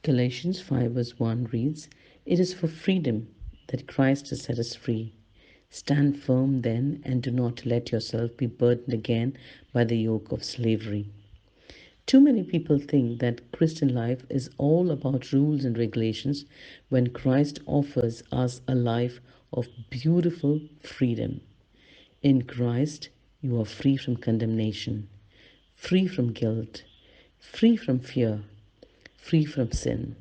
Galatians 5 verse 1 reads, "It is for freedom that Christ has set us free. Stand firm then, and do not let yourself be burdened again by the yoke of slavery." Too many people think that Christian life is all about rules and regulations when Christ offers us a life of beautiful freedom. In Christ, you are free from condemnation, free from guilt, free from fear, free from sin.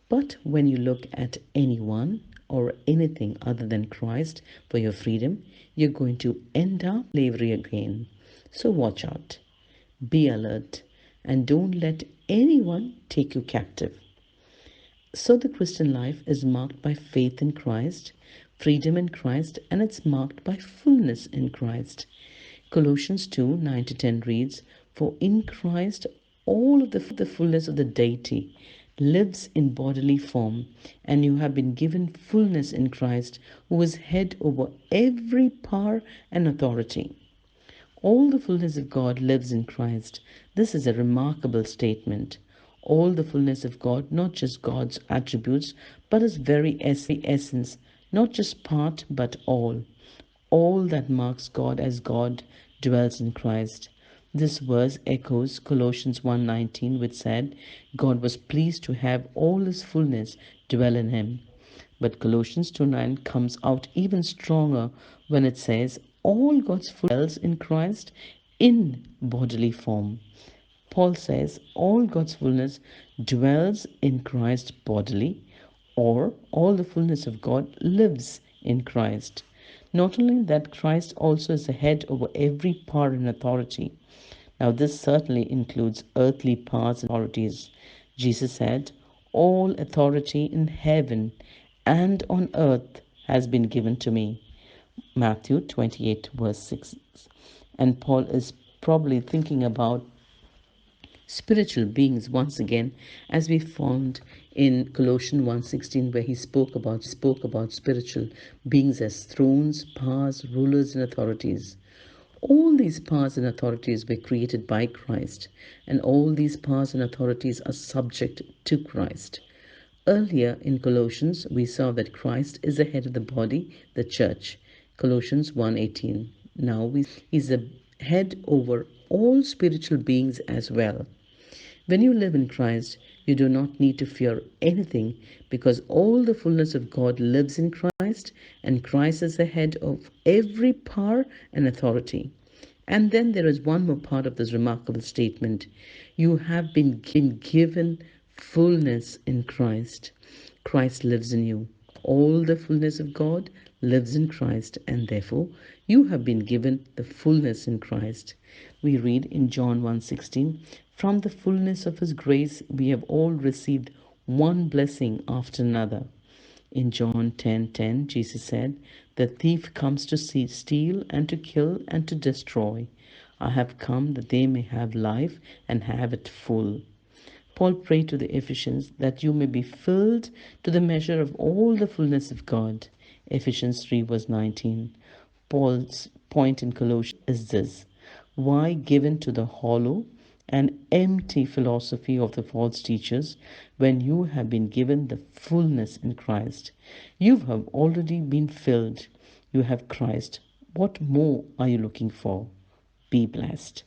But when you look at anyone or anything other than Christ for your freedom, you're going to end up slavery again. So watch out, be alert, and don't let anyone take you captive. So the Christian life is marked by faith in Christ, freedom in Christ, and it's marked by fullness in Christ. Colossians 2 9 to 10 reads, "For in Christ all of the fullness of the deity lives in bodily form, and you have been given fullness in Christ, who is head over every power and authority." All the fullness of God lives in Christ. This is a remarkable statement. All the fullness of God, not just God's attributes, but His very essence, not just part, but all. All that marks God as God dwells in Christ. This verse echoes Colossians 1:19, which said, "God was pleased to have all His fullness dwell in Him." But Colossians 2:9 comes out even stronger when it says, "All God's fullness dwells in Christ in bodily form." Paul says, all God's fullness dwells in Christ bodily, or all the fullness of God lives in Christ. Not only that, Christ also is the head over every power and authority. Now, this certainly includes earthly powers and authorities. Jesus said, "All authority in heaven and on earth has been given to me." Matthew 28, verse 6. And Paul is probably thinking about spiritual beings once again, as we found in Colossians 1:16, where he spoke about spiritual beings as thrones, powers, rulers, and authorities. All these powers and authorities were created by Christ, and all these powers and authorities are subject to Christ. Earlier in Colossians, we saw that Christ is the head of the body, the church. Colossians 1:18. Now he's the head over all spiritual beings as well. When you live in Christ, you do not need to fear anything, because all the fullness of God lives in Christ, and Christ is the head of every power and authority. And then there is one more part of this remarkable statement. You have been given fullness in Christ. Christ lives in you. All the fullness of God lives in Christ, and therefore you have been given the fullness in Christ. We read in John 1:16, "From the fullness of His grace we have all received one blessing after another." In John 10:10, Jesus said, "The thief comes to steal and to kill and to destroy. I have come that they may have life and have it full." Paul prayed to the Ephesians that you may be filled to the measure of all the fullness of God. Ephesians 3 verse 19. Paul's point in Colossians is this: why given to the hollow and empty philosophy of the false teachers when you have been given the fullness in Christ? You have already been filled. You have Christ. What more are you looking for? Be blessed.